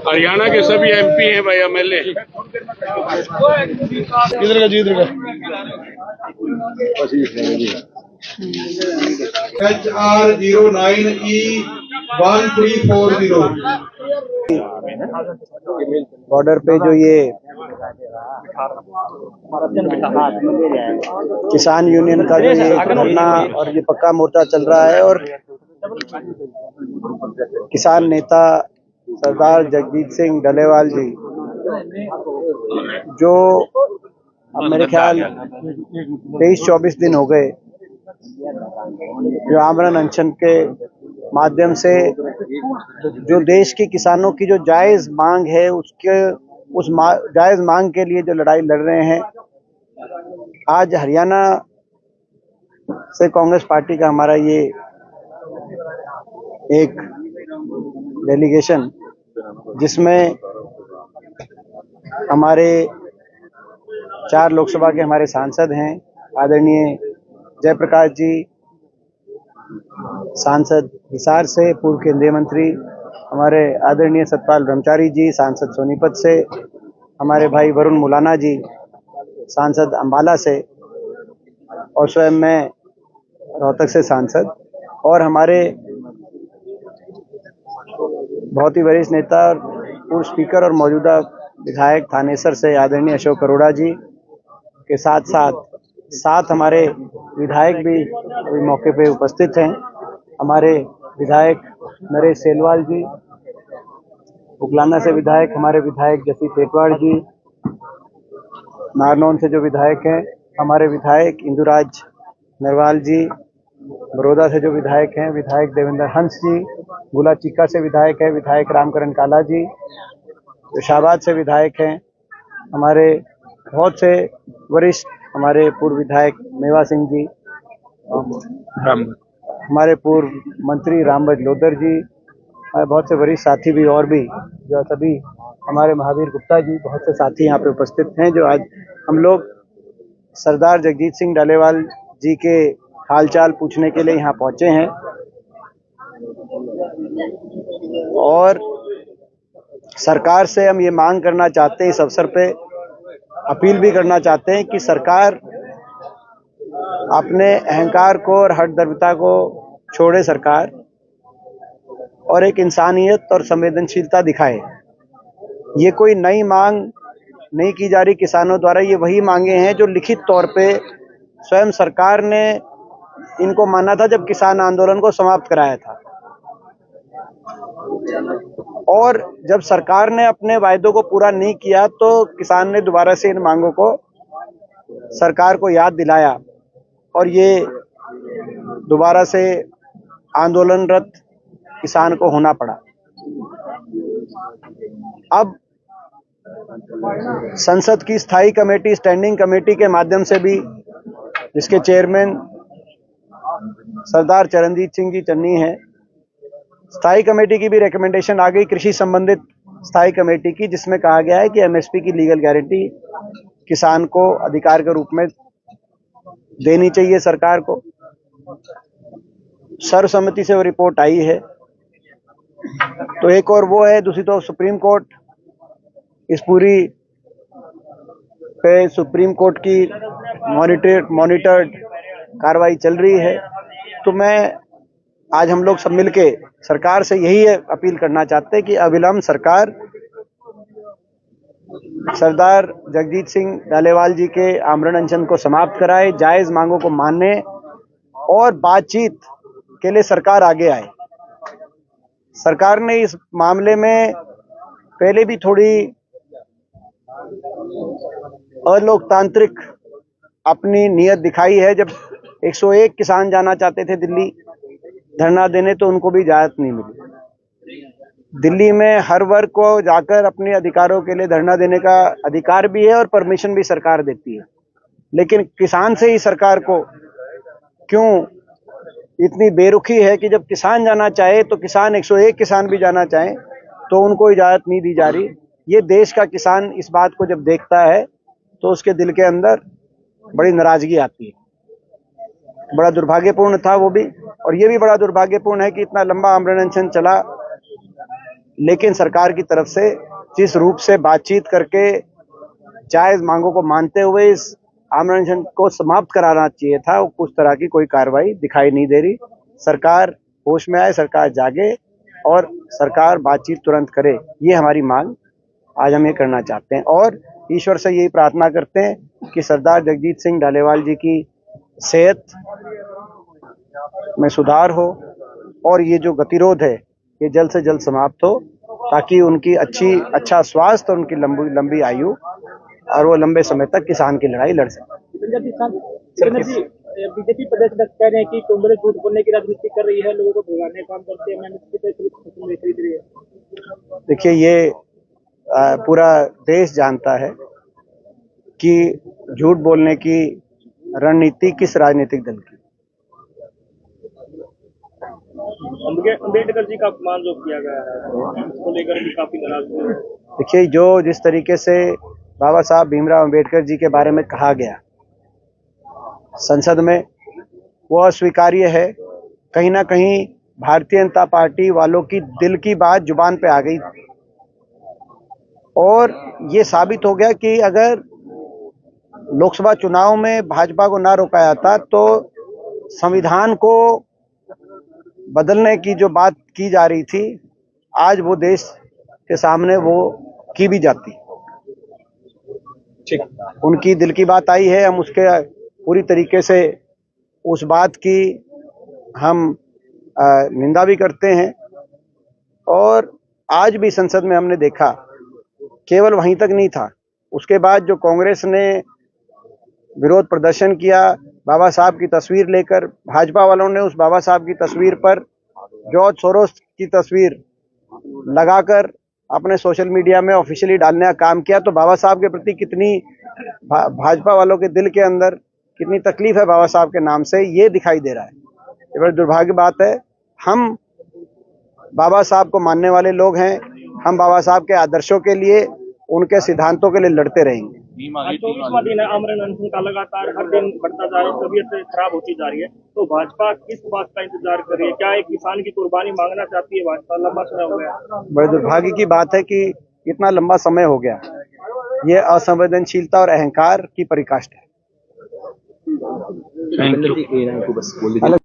हरियाणा के सभी एमपी हैं भाई, एमएलए। किधर का जी, इधर का HR09E1340। बॉर्डर पे जो ये किसान यूनियन का जो ये धरना और ये पक्का मोर्चा चल रहा है, और किसान नेता सरदार जगजीत सिंह डलेवाल जी, जो अब मेरे ख्याल 23-24 दिन हो गए, जो आमरण अनशन के माध्यम से जो देश के किसानों की जो जायज मांग है, उस जायज मांग के लिए जो लड़ाई लड़ रहे हैं। आज हरियाणा से कांग्रेस पार्टी का हमारा ये एक डेलीगेशन, जिसमें हमारे 4 लोकसभा के हमारे सांसद हैं, आदरणीय जयप्रकाश जी, सांसद हिसार से पूर्व केंद्रीय मंत्री, हमारे आदरणीय सतपाल ब्रह्मचारी जी, सांसद सोनीपत से, हमारे भाई वरुण मुलाना जी, सांसद अंबाला से, और स्वयं मैं रोहतक से सांसद, और हमारे बहुत ही वरिष्ठ नेता और पूर्व स्पीकर और मौजूदा विधायक थानेसर से आदरणीय अशोक अरोड़ा जी के साथ साथ हमारे विधायक भी मौके पे उपस्थित हैं। हमारे विधायक नरेश सेलवाल जी, उगलाना से विधायक हमारे विधायक जसी टेकवाड़ जी, नारनौल से जो विधायक हैं हमारे विधायक इंदुराज नरवाल जी, बड़ौदा से जो विधायक हैं विधायक देवेंद्र हंस जी, गुला चीका से विधायक है विधायक रामकरण काला जी, शाहबाद से विधायक हैं हमारे बहुत से वरिष्ठ, हमारे पूर्व विधायक मेवा सिंह जी, हमारे पूर्व मंत्री रामबज लोधर जी, बहुत से वरिष्ठ साथी भी और भी, जो सभी हमारे महावीर गुप्ता जी, बहुत से साथी यहाँ पे उपस्थित हैं, जो आज हम लोग सरदार जगजीत सिंह डलेवाल जी के हालचाल पूछने के लिए यहाँ पहुंचे हैं। और सरकार से हम ये मांग करना चाहते हैं, इस अवसर पे अपील भी करना चाहते हैं कि सरकार अपने अहंकार को और हठधर्मिता को छोड़े सरकार, और एक इंसानियत और संवेदनशीलता दिखाए। ये कोई नई मांग नहीं की जा रही किसानों द्वारा, ये वही मांगे हैं जो लिखित तौर पे स्वयं सरकार ने इनको माना था जब किसान आंदोलन को समाप्त कराया था। और जब सरकार ने अपने वायदों को पूरा नहीं किया तो किसान ने दोबारा से इन मांगों को सरकार को याद दिलाया, और ये दोबारा से आंदोलनरत किसान को होना पड़ा। अब संसद की स्थायी कमेटी, स्टैंडिंग कमेटी के माध्यम से भी, जिसके चेयरमैन सरदार चरणजीत सिंह जी चन्नी है, स्थायी कमेटी की भी रिकमेंडेशन आ गई, कृषि संबंधित स्थायी कमेटी की, जिसमें कहा गया है कि एमएसपी की लीगल गारंटी किसान को अधिकार के रूप में देनी चाहिए सरकार को। सर्वसम्मति से वो रिपोर्ट आई है। तो एक और वो है, दूसरी तो सुप्रीम कोर्ट, इस पूरी पे सुप्रीम कोर्ट की मॉनिटर्ड कार्रवाई चल रही है। तो मैं आज हम लोग सब मिलके सरकार से यही अपील करना चाहते हैं कि अविलंब सरकार सरदार जगजीत सिंह डलेवाल जी के आमरण अनशन को समाप्त कराए, जायज मांगों को माने और बातचीत के लिए सरकार आगे आए। सरकार ने इस मामले में पहले भी थोड़ी अलोकतांत्रिक अपनी नीयत दिखाई है। जब 101 किसान जाना चाहते थे दिल्ली धरना देने, तो उनको भी इजाजत नहीं मिली। दिल्ली में हर वर्ग को जाकर अपने अधिकारों के लिए धरना देने का अधिकार भी है और परमिशन भी सरकार देती है, लेकिन किसान से ही सरकार को क्यों इतनी बेरुखी है कि जब किसान जाना चाहे तो किसान 101 किसान भी जाना चाहे तो उनको इजाजत नहीं दी जा रही। ये देश का किसान इस बात को जब देखता है तो उसके दिल के अंदर बड़ी नाराजगी आती है। बड़ा दुर्भाग्यपूर्ण था वो भी। और ये भी बड़ा दुर्भाग्यपूर्ण है कि इतना लंबा आमरण अनशन चला, लेकिन सरकार की तरफ से जिस रूप से बातचीत करके जायज मांगों को मानते हुए इस आमरण अनशन को समाप्त कराना चाहिए था, उस तरह की कोई कार्रवाई दिखाई नहीं दे रही। सरकार होश में आए, सरकार जागे और सरकार बातचीत तुरंत करे, ये हमारी मांग आज हम ये करना चाहते हैं। और ईश्वर से यही प्रार्थना करते हैं कि सरदार जगजीत सिंह ढालेवाल जी की सेहत में सुधार हो और ये जो गतिरोध है ये जल्द से जल्द समाप्त हो, ताकि उनकी अच्छा स्वास्थ्य और उनकी लंबी आयु और वो लंबे समय तक किसान की लड़ाई लड़ सके। बीजेपी प्रदेश अध्यक्ष कह रहे हैं कि कांग्रेस झूठ बोलने की राजनीति कर रही है, लोगों को भगाने का काम करते हैं, मैंने खरीद रही है। देखिए, ये पूरा देश जानता है कि झूठ बोलने की रणनीति किस राजनीतिक दल की। अम्बेडकर जी का अपमान जो किया गया है उसको लेकर भी काफी नाराज हुए। देखिए, जिस तरीके से बाबा साहब भीमराव अम्बेडकर जी के बारे में कहा गया संसद में, वो अस्वीकार्य है। कहीं ना कहीं भारतीय जनता पार्टी वालों की दिल की बात जुबान पे आ गई और ये साबित हो गया कि अगर लोकसभा चुनाव में भाजपा को ना रोका जाता तो संविधान को बदलने की जो बात की जा रही थी, आज वो देश के सामने वो की भी जाती। उनकी दिल की बात आई है, हम उसके पूरी तरीके से उस बात की हम निंदा भी करते हैं। और आज भी संसद में हमने देखा, केवल वहीं तक नहीं था, उसके बाद जो कांग्रेस ने विरोध प्रदर्शन किया बाबा साहब की तस्वीर लेकर, भाजपा वालों ने उस बाबा साहब की तस्वीर पर जॉर्ज सोरोस की तस्वीर लगाकर अपने सोशल मीडिया में ऑफिशियली डालने का काम किया। तो बाबा साहब के प्रति कितनी भाजपा वालों के दिल के अंदर कितनी तकलीफ है बाबा साहब के नाम से, ये दिखाई दे रहा है। ये बड़ी दुर्भाग्य बात है। हम बाबा साहब को मानने वाले लोग हैं, हम बाबा साहब के आदर्शों के लिए, उनके सिद्धांतों के लिए लड़ते रहेंगे। 24वां दिन है आमरण अनशन का, लगातार हर दिन बढ़ता जा रहा है, तबीयत खराब होती जा रही है, तो भाजपा किस बात का इंतजार कर रही है? क्या एक किसान की कुर्बानी मांगना चाहती है भाजपा? लंबा समय हो गया। बड़े दुर्भाग्य की बात है कि इतना लंबा समय हो गया, ये असंवेदनशीलता और अहंकार की पराकाष्ठा है। Thank you.